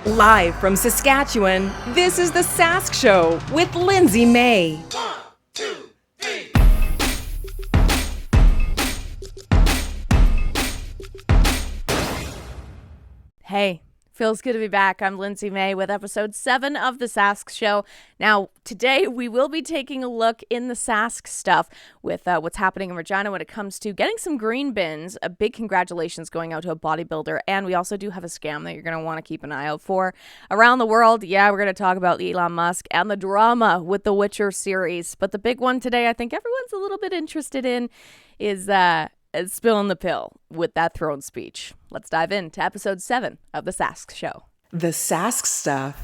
Live from Saskatchewan, this is The Sask Show with Lindsay May. 1, 2, 3. Hey, feels good to be back. I'm Lindsay May with episode 7 of The Sask Show. Now, today we will be taking a look in the Sask Stuff with what's happening in Regina when it comes to getting some green bins. A big congratulations going out to a bodybuilder. And we also do have a scam that you're going to want to keep an eye out for. Around the world, we're going to talk about Elon Musk and the drama with the Witcher series. But the big one today I think everyone's a little bit interested in is spilling the pill with that throne speech. Let's dive into episode 7 of The Sask Show. The Sask Stuff.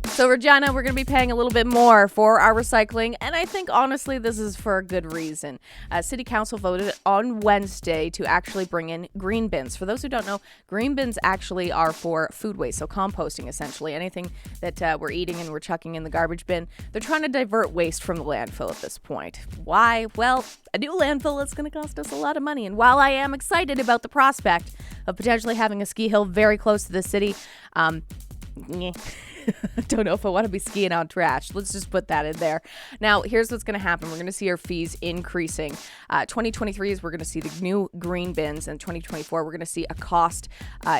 So Regina, we're going to be paying a little bit more for our recycling, and I think honestly this is for a good reason. City Council voted on Wednesday to actually bring in green bins. For those who don't know, green bins actually are for food waste, so composting essentially. Anything that we're eating and we're chucking in the garbage bin. They're trying to divert waste from the landfill at this point. Why? Well, a new landfill is going to cost us a lot of money, and while I am excited about the prospect of potentially having a ski hill very close to the city, I don't know if I want to be skiing on trash. Let's just put that in there. Now, here's what's going to happen. We're going to see our fees increasing. 2023 is we're going to see the new green bins, and 2024 we're going to see a cost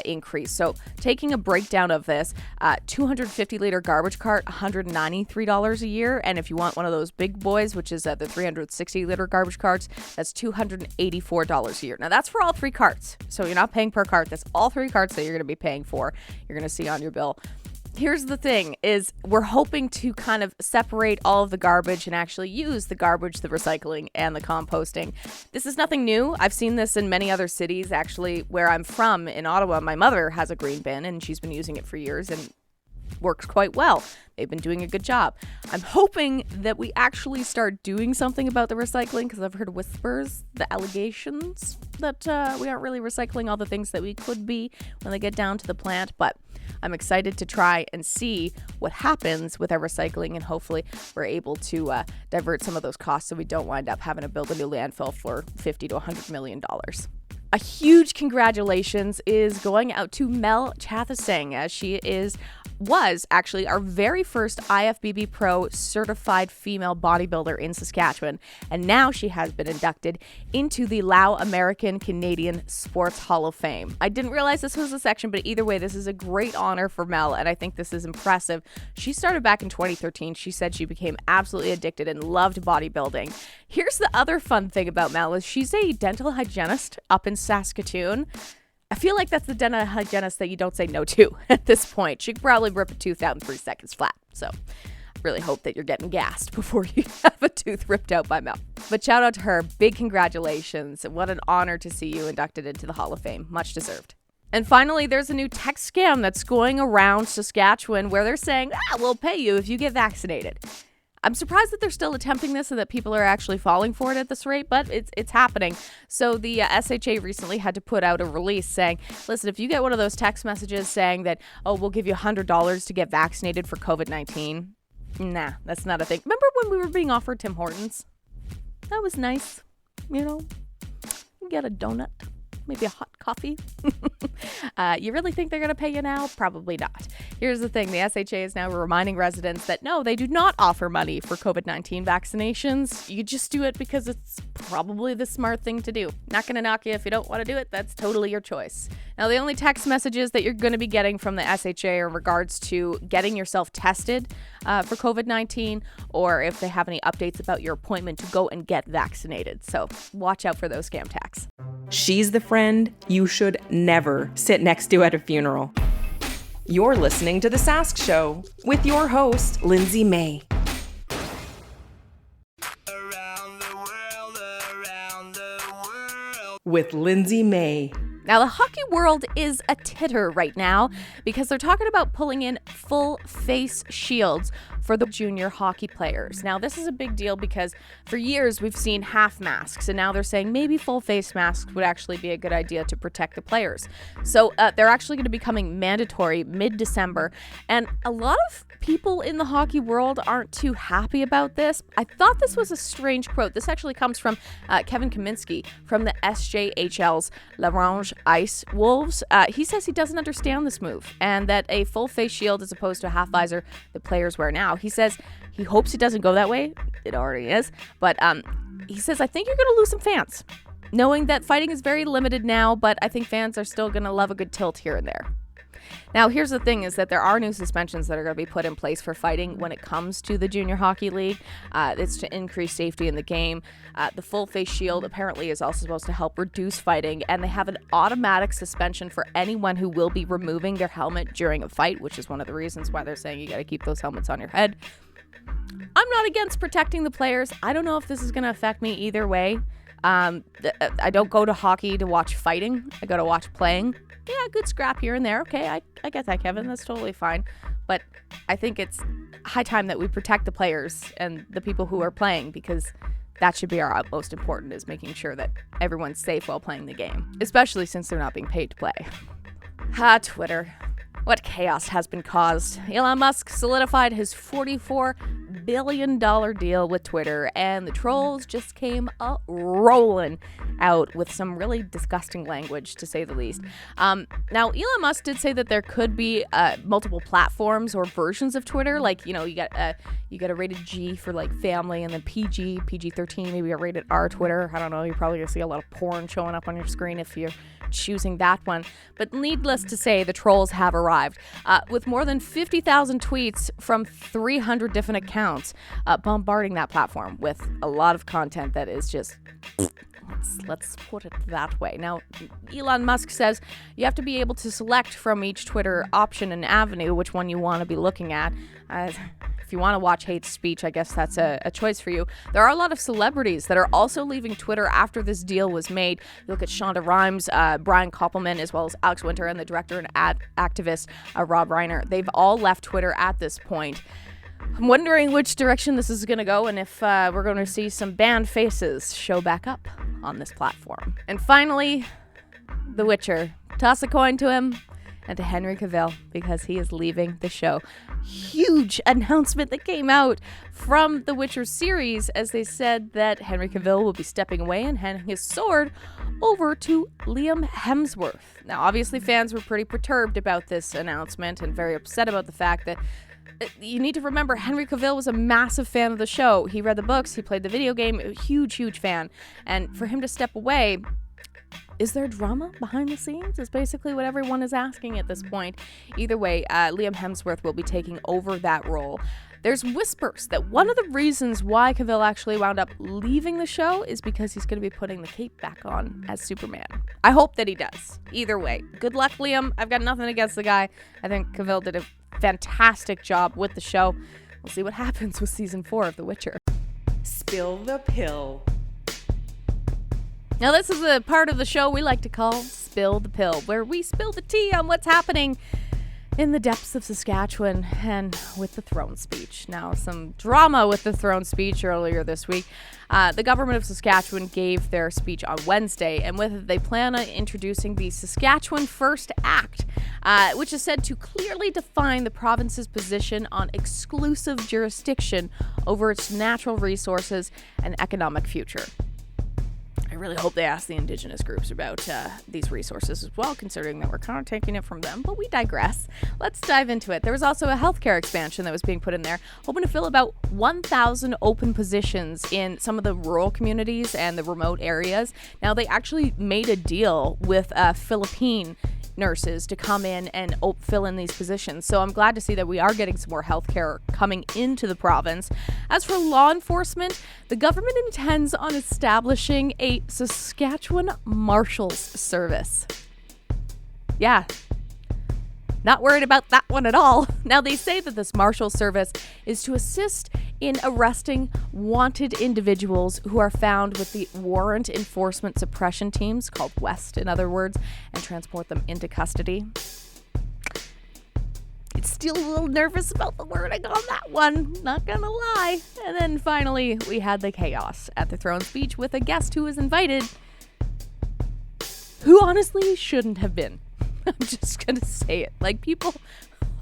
increase. So taking a breakdown of this, 250-liter garbage cart, $193 a year. And if you want one of those big boys, which is the 360-liter garbage carts, that's $284 a year. Now, that's for all 3 carts. So you're not paying per cart. That's all 3 carts that you're going to be paying for. You're going to see on your bill. Here's the thing is we're hoping to kind of separate all of the garbage and actually use the garbage, the recycling, and the composting. This is nothing new. I've seen this in many other cities. Actually, where I'm from in Ottawa, my mother has a green bin and she's been using it for years and works quite well. They've been doing a good job. I'm hoping that we actually start doing something about the recycling because I've heard whispers, the allegations that we aren't really recycling all the things that we could be when they get down to the plant. But I'm excited to try and see what happens with our recycling, and hopefully we're able to divert some of those costs so we don't wind up having to build a new landfill for $50 to $100 million. A huge congratulations is going out to Mel Chathasang, as she was actually our very first IFBB Pro certified female bodybuilder in Saskatchewan, and now she has been inducted into the Lao American Canadian Sports Hall of Fame. I didn't realize this was a section, but either way, this is a great honor for Mel, and I think this is impressive. She started back in 2013. She said she became absolutely addicted and loved bodybuilding. Here's the other fun thing about Mel is she's a dental hygienist up in Saskatoon. I feel like that's the dental hygienist that you don't say no to at this point. She could probably rip a tooth out in 3 seconds flat. So I really hope that you're getting gassed before you have a tooth ripped out by Mel. But shout out to her. Big congratulations. What an honor to see you inducted into the Hall of Fame. Much deserved. And finally, there's a new text scam that's going around Saskatchewan where they're saying, we'll pay you if you get vaccinated. I'm surprised that they're still attempting this and that people are actually falling for it at this rate, but it's happening. So the SHA recently had to put out a release saying, listen, if you get one of those text messages saying that, we'll give you $100 to get vaccinated for COVID-19, nah, that's not a thing. Remember when we were being offered Tim Hortons? That was nice. You get a donut, maybe a hot coffee. You really think they're going to pay you now? Probably not. Here's the thing. The SHA is now reminding residents that no, they do not offer money for COVID-19 vaccinations. You just do it because it's probably the smart thing to do. Not going to knock you if you don't want to do it. That's totally your choice. Now, the only text messages that you're going to be getting from the SHA are in regards to getting yourself tested for COVID-19 or if they have any updates about your appointment to go and get vaccinated. So watch out for those scam texts. She's the friend you should never sit next to at a funeral. You're listening to The Sask Show with your host, Lindsay May. With Lindsay May. Now, the hockey world is a titter right now because they're talking about pulling in full face shields for the junior hockey players. Now, this is a big deal because for years we've seen half masks, and now they're saying maybe full face masks would actually be a good idea to protect the players. So they're actually going to be becoming mandatory mid-December, and a lot of people in the hockey world aren't too happy about this. I thought this was a strange quote. This actually comes from Kevin Kaminsky from the SJHL's L'Orange Ice Wolves. He says he doesn't understand this move and that a full face shield as opposed to a half visor the players wear now. He says he hopes it doesn't go that way. It already is. But he says, I think you're going to lose some fans, knowing that fighting is very limited now, but I think fans are still going to love a good tilt here and there. Now, here's the thing is that there are new suspensions that are going to be put in place for fighting when it comes to the Junior Hockey League. It's to increase safety in the game. The full face shield apparently is also supposed to help reduce fighting, and they have an automatic suspension for anyone who will be removing their helmet during a fight, which is one of the reasons why they're saying you got to keep those helmets on your head. I'm not against protecting the players. I don't know if this is going to affect me either way. I don't go to hockey to watch fighting. I go to watch playing. Yeah, good scrap here and there. Okay, I get that, Kevin. That's totally fine. But I think it's high time that we protect the players and the people who are playing, because that should be our utmost important, is making sure that everyone's safe while playing the game, especially since they're not being paid to play. Twitter. What chaos has been caused. Elon Musk solidified his $44 billion deal with Twitter, and the trolls just came rolling out with some really disgusting language, to say the least. Now, Elon Musk did say that there could be multiple platforms or versions of Twitter. Like, you got a rated G for like family, and then PG-13, maybe a rated R Twitter. I don't know. You're probably gonna see a lot of porn showing up on your screen if you're choosing that one. But needless to say, the trolls have arrived with more than 50,000 tweets from 300 different accounts bombarding that platform with a lot of content that is just... Let's put it that way. Now, Elon Musk says you have to be able to select from each Twitter option and avenue which one you want to be looking at. If you want to watch hate speech, I guess that's a choice for you. There are a lot of celebrities that are also leaving Twitter after this deal was made. You look at Shonda Rhimes, Brian Koppelman, as well as Alex Winter, and the director and activist Rob Reiner. They've all left Twitter at this point. I'm wondering which direction this is going to go, and if we're going to see some banned faces show back up on this platform. And finally, The Witcher. Toss a coin to him and to Henry Cavill, because he is leaving the show. Huge announcement that came out from The Witcher series, as they said that Henry Cavill will be stepping away and handing his sword over to Liam Hemsworth. Now, obviously, fans were pretty perturbed about this announcement and very upset about the fact that you need to remember, Henry Cavill was a massive fan of the show. He read the books, he played the video game, a huge fan. And for him to step away, is there drama behind the scenes? Is basically what everyone is asking at this point. Either way, Liam Hemsworth will be taking over that role. There's whispers that one of the reasons why Cavill actually wound up leaving the show is because he's going to be putting the cape back on as Superman. I hope that he does. Either way, good luck, Liam. I've got nothing against the guy. I think Cavill did a fantastic job with the show. We'll see what happens with season 4 of The Witcher. Spill the pill. Now, this is a part of the show we like to call Spill the Pill, where we spill the tea on what's happening in the depths of Saskatchewan and with the throne speech. Now, some drama with the throne speech earlier this week. The government of Saskatchewan gave their speech on Wednesday, and with it, they plan on introducing the Saskatchewan First Act, which is said to clearly define the province's position on exclusive jurisdiction over its natural resources and economic future. I really hope they ask the Indigenous groups about these resources as well, considering that we're kind of taking it from them, but we digress. Let's dive into it. There was also a healthcare expansion that was being put in there, hoping to fill about 1,000 open positions in some of the rural communities and the remote areas. Now, they actually made a deal with Philippine nurses to come in and fill in these positions. So I'm glad to see that we are getting some more healthcare coming into the province. As for law enforcement, the government intends on establishing a Saskatchewan Marshals Service. Yeah. Not worried about that one at all. Now, they say that this Marshal Service is to assist in arresting wanted individuals who are found with the Warrant Enforcement Suppression Teams, called WEST in other words, and transport them into custody. It still a little nervous about the wording on that one, not gonna lie. And then finally, we had the chaos at the throne speech with a guest who was invited who honestly shouldn't have been. I'm just gonna say it. Like, people,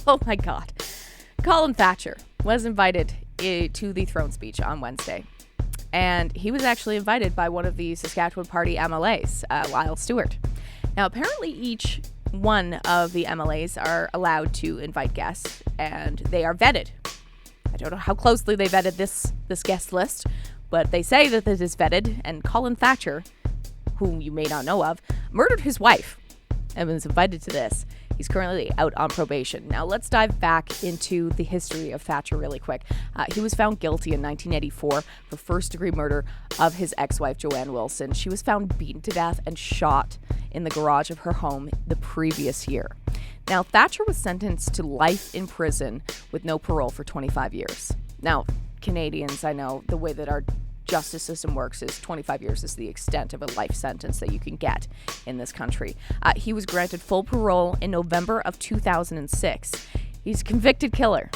oh my God. Colin Thatcher was invited to the throne speech on Wednesday. And he was actually invited by one of the Saskatchewan Party MLAs, Lyle Stewart. Now, apparently each one of the MLAs are allowed to invite guests, and they are vetted. I don't know how closely they vetted this guest list, but they say that it is vetted, and Colin Thatcher, whom you may not know of, murdered his wife and was invited to this. He's currently out on probation. Now, let's dive back into the history of Thatcher really quick. He was found guilty in 1984 for first-degree murder of his ex-wife, Joanne Wilson. She was found beaten to death and shot in the garage of her home the previous year. Now, Thatcher was sentenced to life in prison with no parole for 25 years. Now, Canadians, I know, the way that our justice system works is 25 years is the extent of a life sentence that you can get in this country. He was granted full parole in November of 2006. He's a convicted killer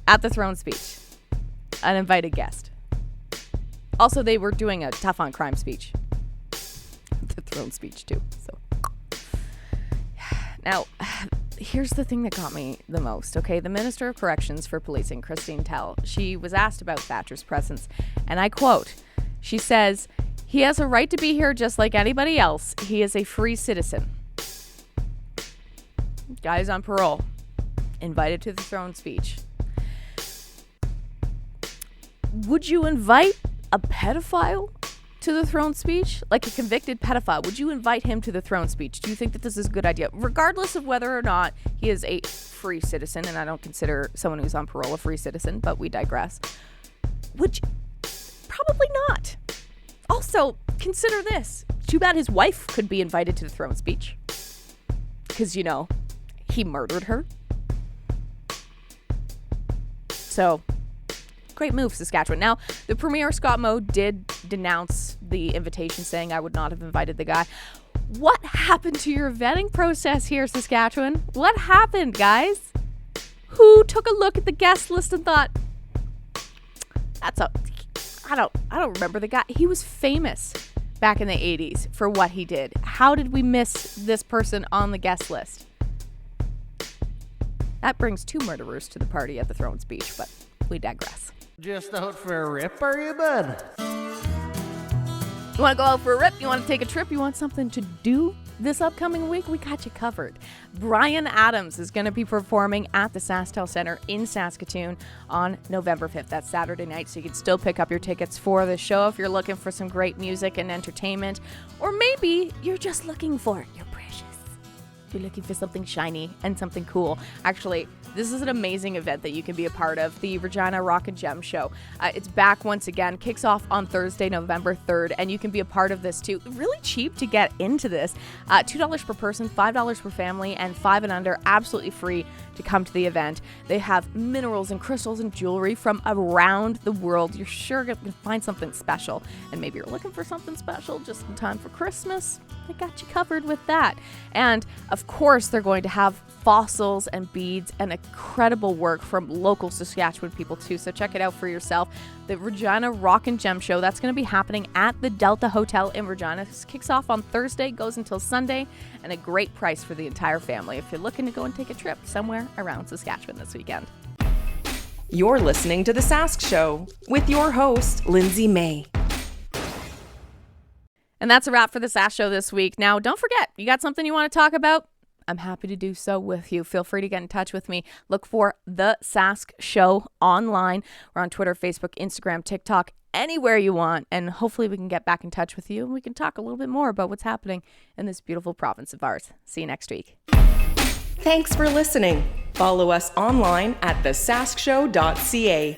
at the throne speech, an invited guest. Also, they were doing a tough on crime speech at the throne speech too. So now, here's the thing that got me the most, okay? The Minister of Corrections for Policing, Christine Tell, she was asked about Thatcher's presence, and I quote, she says, "He has a right to be here just like anybody else. He is a free citizen." Guy's on parole, invited to the throne speech. Would you invite a pedophile to the throne speech? Like a convicted pedophile, would you invite him to the throne speech? Do you think that this is a good idea? Regardless of whether or not he is a free citizen, and I don't consider someone who's on parole a free citizen, but we digress. Would you? Probably not. Also, consider this. Too bad his wife could be invited to the throne speech. Because, you know, he murdered her. So, great move, Saskatchewan. Now, the Premier, Scott Moe, did denounce the invitation, saying, "I would not have invited the guy." What happened to your vetting process here, Saskatchewan? What happened, guys? Who took a look at the guest list and thought, I don't remember the guy. He was famous back in the 80s for what he did. How did we miss this person on the guest list? That brings two murderers to the party at the throne speech, but we digress. Just out for a rip, are you, bud? You want to go out for a rip? You want to take a trip? You want something to do this upcoming week? We got you covered. Bryan Adams is going to be performing at the SaskStuff Center in Saskatoon on November 5th. That's Saturday night, so you can still pick up your tickets for the show if you're looking for some great music and entertainment. Or maybe you're just looking for your precious. You're looking for something shiny and something cool. Actually, this is an amazing event that you can be a part of, the Regina Rock and Gem Show. It's back once again, kicks off on Thursday, November 3rd, and you can be a part of this too. Really cheap to get into this. $2 per person, $5 per family, and 5 and under, absolutely free to come to the event. They have minerals and crystals and jewelry from around the world. You're sure going to find something special, and maybe you're looking for something special just in time for Christmas. They got you covered with that. And of course, they're going to have fossils and beads and incredible work from local Saskatchewan people too. So check it out for yourself. The Regina Rock and Gem Show, that's going to be happening at the Delta Hotel in Regina. This kicks off on Thursday, goes until Sunday, and a great price for the entire family if you're looking to go and take a trip somewhere around Saskatchewan this weekend. You're listening to The Sask Show with your host, Lindsay May. And that's a wrap for the Sask Show this week. Now, don't forget, you got something you want to talk about? I'm happy to do so with you. Feel free to get in touch with me. Look for The Sask Show online. We're on Twitter, Facebook, Instagram, TikTok, anywhere you want. And hopefully we can get back in touch with you and we can talk a little bit more about what's happening in this beautiful province of ours. See you next week. Thanks for listening. Follow us online at TheSaskShow.ca.